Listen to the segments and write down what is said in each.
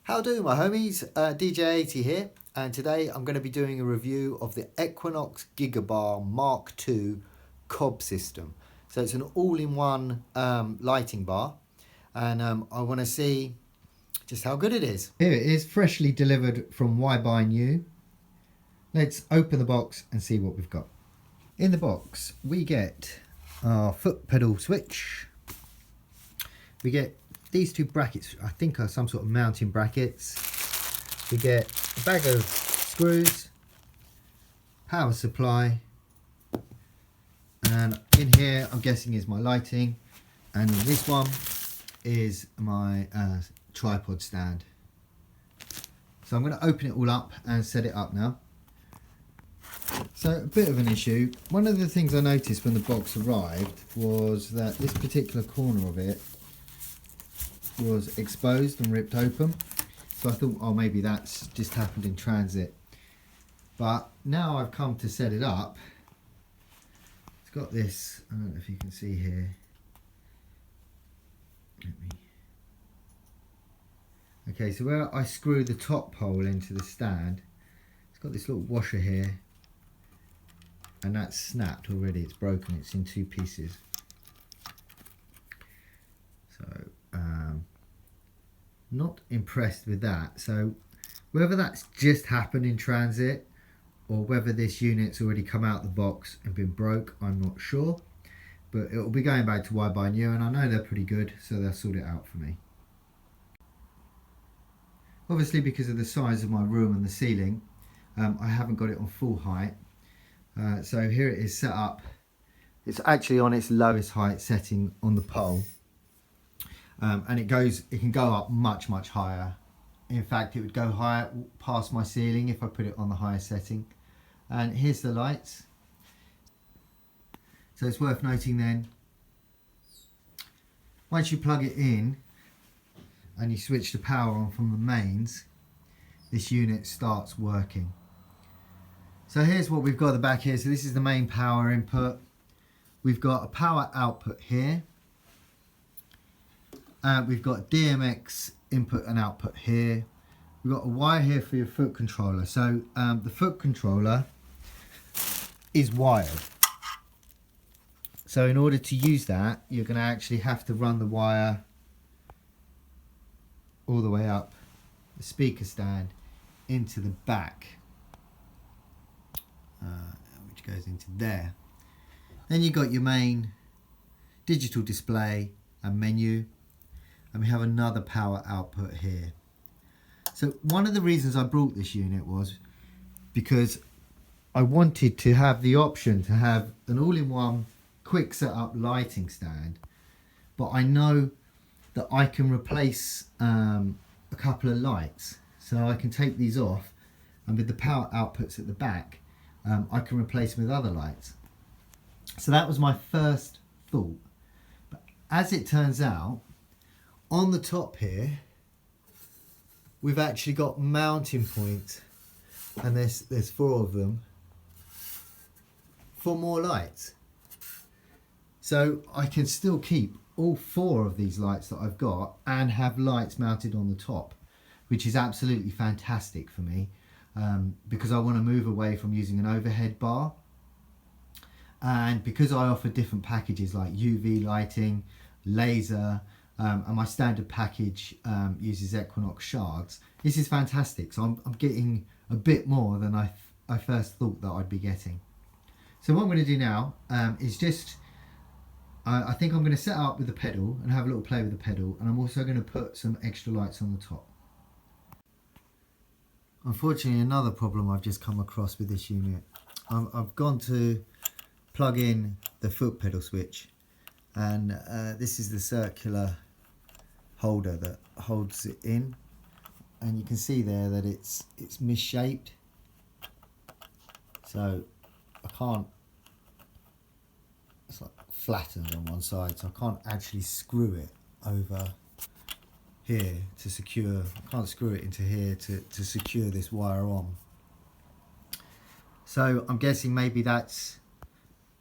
How do my homies? DJ80 here, and today I'm going to be doing a review of the Equinox Gigabar Mk2 COB system. So it's an all-in-one lighting bar, and I want to see just how good it is. Here it is, freshly delivered from COB Bar Mk2. Let's open the box and see what we've got. In the box we get our foot pedal switch. We get these two brackets, I think are some sort of mounting brackets. We get a bag of screws, power supply, and in here I'm guessing is my lighting, and this one is my tripod stand. So I'm going to open it all up and set it up now. So a bit of an issue. One of the things I noticed when the box arrived was that this particular corner of it was exposed and ripped open. So I thought, oh, maybe that's just happened in transit. But now I've come to set it up. It's got this, I don't know if you can see here. Okay, so where I screw the top hole into the stand, it's got this little washer here. And that's snapped already, it's broken, it's in two pieces. So, not impressed with that. So whether that's just happened in transit or whether this unit's already come out the box and been broke, I'm not sure. But it'll be going back to COB Bar Mk2, and I know they're pretty good, so they'll sort it out for me. Obviously, because of the size of my room and the ceiling, I haven't got it on full height. So here it is set up. It's actually on its lowest height setting on the pole, and it can go up much higher. In fact, it would go higher past my ceiling if I put it on the highest setting. And here's the lights. So it's worth noting then, once you plug it in and you switch the power on from the mains, this unit starts working. So here's what we've got at the back here. So this is the main power input. We've got a power output here. We've got DMX input and output here. We've got a wire here for your foot controller. So the foot controller is wired. So in order to use that, you're going to actually have to run the wire all the way up the speaker stand into the back. Which goes into there. Then you've got your main digital display and menu, and we have another power output here. So one of the reasons I brought this unit was because I wanted to have the option to have an all-in-one quick setup lighting stand, but I know that I can replace a couple of lights, so I can take these off, and with the power outputs at the back, I can replace them with other lights. So that was my first thought. But as it turns out, on the top here, we've actually got mounting points, and there's 4 of them for more lights. So I can still keep all 4 of these lights that I've got and have lights mounted on the top, which is absolutely fantastic for me. Because I want to move away from using an overhead bar, and because I offer different packages like UV lighting, laser, and my standard package uses Equinox shards. This is fantastic, so I'm getting a bit more than I first thought that I'd be getting. So what I'm going to do now is just, I think I'm going to set up with the pedal and have a little play with the pedal, and I'm also going to put some extra lights on the top. Unfortunately, another problem I've just come across with this unit. I've gone to plug in the foot pedal switch, and this is the circular holder that holds it in, and you can see there that it's misshaped. So I can't, it's like flattened on one side, so I can't actually screw it over here to secure. I can't screw it into here to secure this wire on. So I'm guessing maybe that's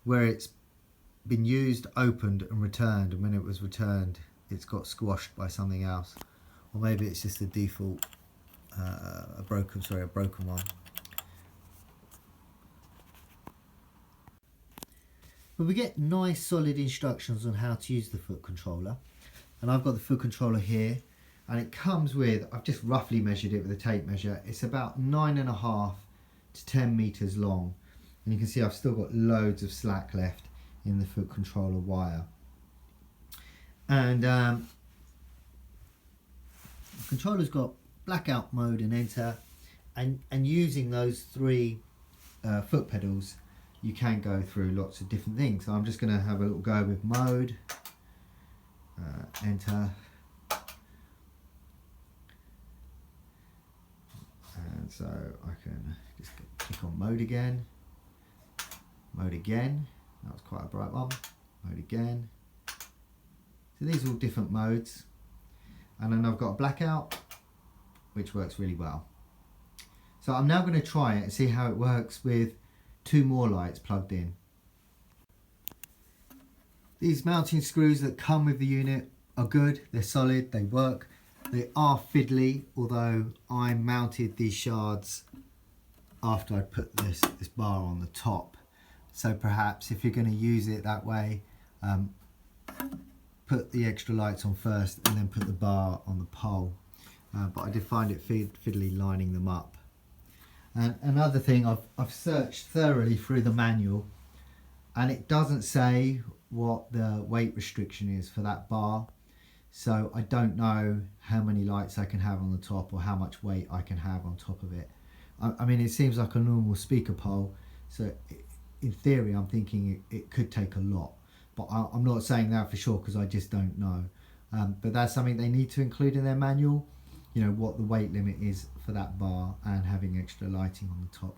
where it's been used, opened and returned, and when it was returned it's got squashed by something else, or maybe it's just the default a broken one. But we get nice solid instructions on how to use the foot controller. And I've got the foot controller here, and it comes with, I've just roughly measured it with a tape measure, it's about 9.5 to 10 meters long. And you can see I've still got loads of slack left in the foot controller wire. And the controller's got blackout mode and enter, and using those three foot pedals you can go through lots of different things. So I'm just going to have a little go with mode, enter, and so I can just click on mode again, that was quite a bright one, mode again. So these are all different modes, and then I've got a blackout which works really well. So I'm now going to try it and see how it works with 2 more lights plugged in. These mounting screws that come with the unit are good, they're solid, they work. They are fiddly, although I mounted these shards after I put this bar on the top. So perhaps if you're going to use it that way, put the extra lights on first and then put the bar on the pole. But I did find it fiddly lining them up. And another thing, I've searched thoroughly through the manual, and it doesn't say what the weight restriction is for that bar. So I don't know how many lights I can have on the top or how much weight I can have on top of it. I mean, it seems like a normal speaker pole, so in theory I'm thinking it could take a lot, but I'm not saying that for sure because I just don't know. But that's something they need to include in their manual, you know, what the weight limit is for that bar and having extra lighting on the top.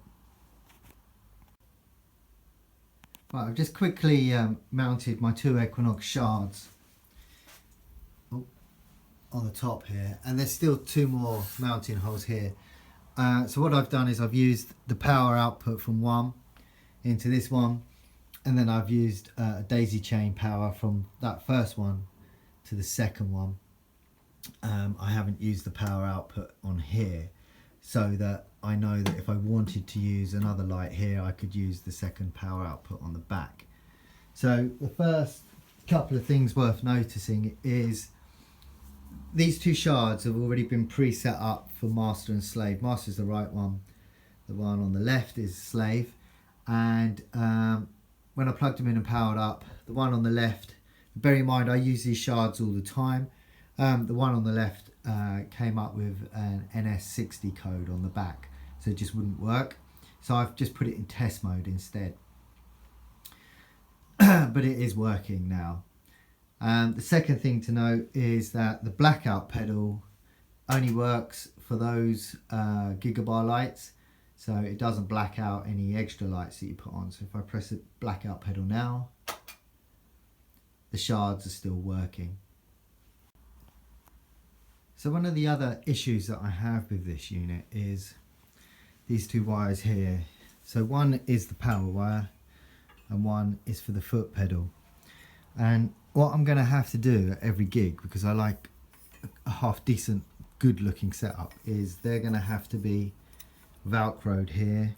Right, I've just quickly mounted my 2 Equinox shards on the top here, and there's still 2 more mounting holes here. So what I've done is I've used the power output from one into this one, and then I've used a daisy chain power from that first one to the second one. I haven't used the power output on here, so that I know that if I wanted to use another light here, I could use the second power output on the back. So the first couple of things worth noticing is these 2 shards have already been pre-set up for master and slave. Master is the right one, the one on the left is slave, and when I plugged them in and powered up, the one on the left, bear in mind I use these shards all the time, the one on the left came up with an NS60 code on the back, so it just wouldn't work. So I've just put it in test mode instead. But it is working now. The second thing to note is that the blackout pedal only works for those Gigabar lights, so it doesn't black out any extra lights that you put on. So if I press the blackout pedal now, the shards are still working. So one of the other issues that I have with this unit is these 2 wires here. So one is the power wire and one is for the foot pedal. And what I'm going to have to do at every gig, because I like a half decent good looking setup, is they're going to have to be velcroed here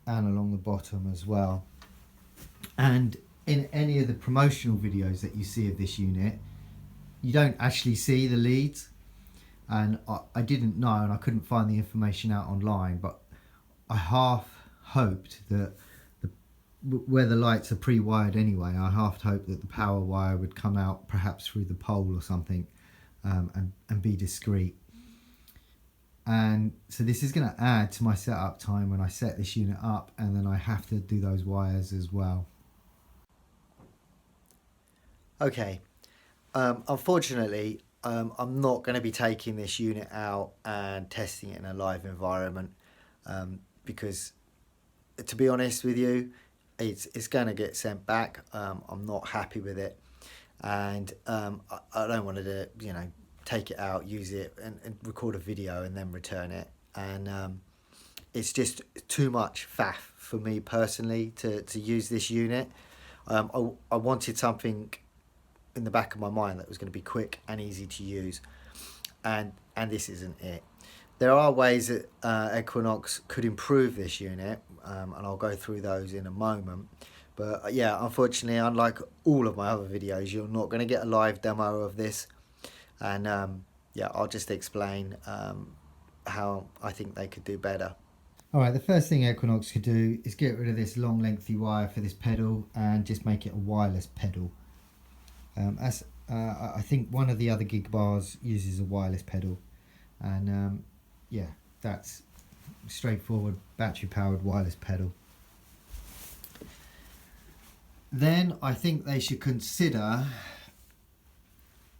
and along the bottom as well. And in any of the promotional videos that you see of this unit, you don't actually see the leads, and I didn't know, and I couldn't find the information out online, but I half hoped that where the lights are pre-wired anyway, I half hoped that the power wire would come out perhaps through the pole or something, and be discreet. And so this is going to add to my setup time when I set this unit up, and then I have to do those wires as well. Okay. Unfortunately, I'm not going to be taking this unit out and testing it in a live environment, because to be honest with you, it's going to get sent back. I'm not happy with it, and I don't want to, you know, take it out, use it and record a video and then return it, and it's just too much faff for me personally to use this unit. I wanted something in the back of my mind that was going to be quick and easy to use, and this isn't it. There are ways that Equinox could improve this unit, and I'll go through those in a moment. But yeah, unfortunately, unlike all of my other videos, you're not going to get a live demo of this. And yeah, I'll just explain how I think they could do better. Alright, the first thing Equinox could do is get rid of this long lengthy wire for this pedal and just make it a wireless pedal. I think one of the other Gigabars uses a wireless pedal, and yeah, that's straightforward battery powered wireless pedal. Then I think they should consider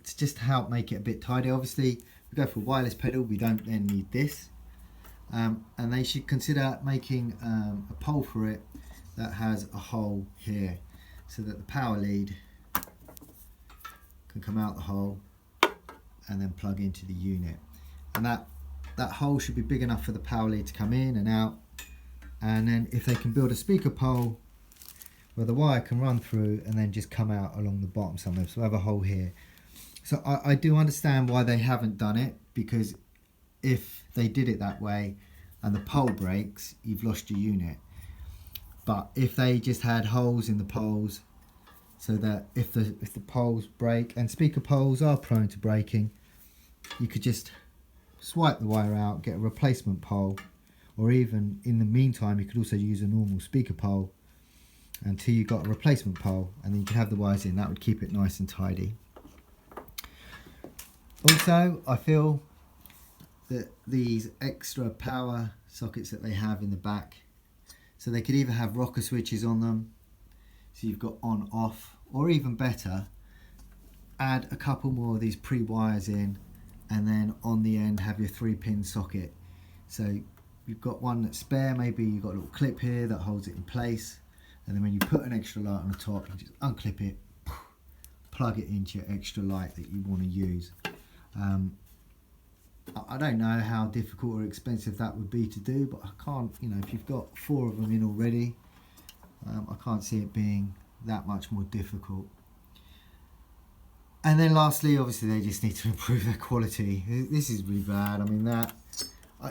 to just help make it a bit tidy. Obviously, if we go for a wireless pedal, we don't then need this. And they should consider making a pole for it that has a hole here, so that the power lead can come out the hole and then plug into the unit. And that hole should be big enough for the power lead to come in and out. And then if they can build a speaker pole where the wire can run through and then just come out along the bottom somewhere, so I have a hole here. So I do understand why they haven't done it, because if they did it that way and the pole breaks, you've lost your unit. But if they just had holes in the poles, so that if the poles break, and speaker poles are prone to breaking, you could just swipe the wire out, get a replacement pole, or even in the meantime you could also use a normal speaker pole until you got a replacement pole, and then you can have the wires in. That would keep it nice and tidy. Also, I feel that these extra power sockets that they have in the back, so they could either have rocker switches on them, so you've got on off, or even better, add a couple more of these pre-wires in, and then on the end have your 3-pin socket. So you've got one that's spare, maybe you've got a little clip here that holds it in place, and then when you put an extra light on the top, you just unclip it, plug it into your extra light that you want to use. I don't know how difficult or expensive that would be to do, but I can't, you know, if you've got 4 of them in already, I can't see it being that much more difficult. And then lastly, obviously they just need to improve their quality. This is really bad. I mean, that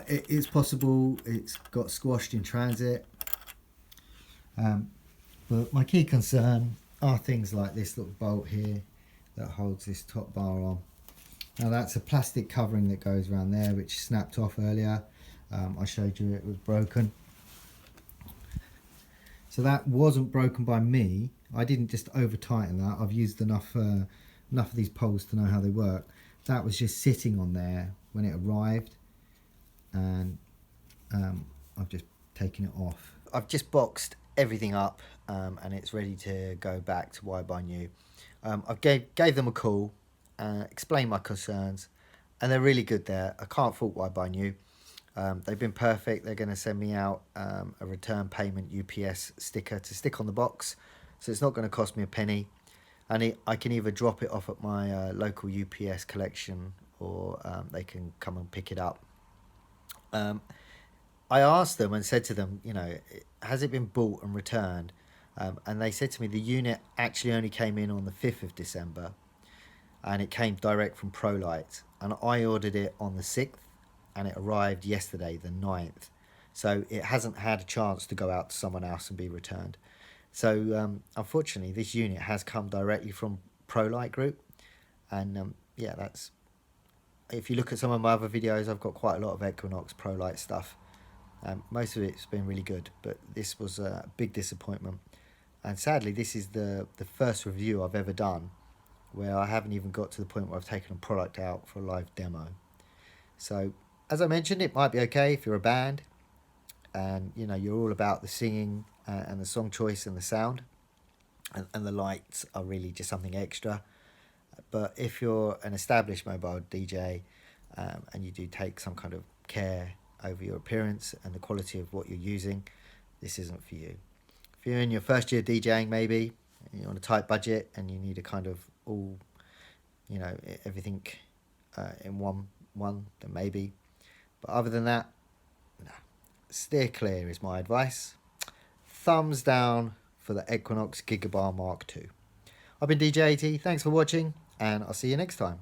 it's possible it's got squashed in transit, but my key concern are things like this little bolt here that holds this top bar on. Now that's a plastic covering that goes around there, which snapped off earlier. I showed you it was broken. So that wasn't broken by me. I didn't just over tighten that. I've used enough of these poles to know how they work. That was just sitting on there when it arrived, and I've just taken it off. I've just boxed everything up, and it's ready to go back to Wire by New. I gave them a call, explained my concerns, and they're really good there. I can't fault Wire by New. They've been perfect. They're going to send me out a return payment UPS sticker to stick on the box, so it's not going to cost me a penny, and I can either drop it off at my local UPS collection, or they can come and pick it up. I asked them and said to them, you know, has it been bought and returned? And they said to me the unit actually only came in on the 5th of December, and it came direct from ProLite, and I ordered it on the 6th, and it arrived yesterday, the 9th. So it hasn't had a chance to go out to someone else and be returned. So unfortunately, this unit has come directly from ProLite Group, and yeah, that's. If you look at some of my other videos, I've got quite a lot of Equinox ProLite stuff. Most of it's been really good, but this was a big disappointment. And sadly, this is the first review I've ever done where I haven't even got to the point where I've taken a product out for a live demo. So, as I mentioned, it might be okay if you're a band and you know you're all about the singing and the song choice and the sound, and the lights are really just something extra. But if you're an established mobile DJ and you do take some kind of care over your appearance and the quality of what you're using, this isn't for you. If you're in your first year DJing, maybe, and you're on a tight budget and you need a kind of all, you know, everything in one, then maybe. But other than that, no. Steer clear is my advice. Thumbs down for the Equinox Gigabar Mk2. I've been DJ80, thanks for watching, and I'll see you next time.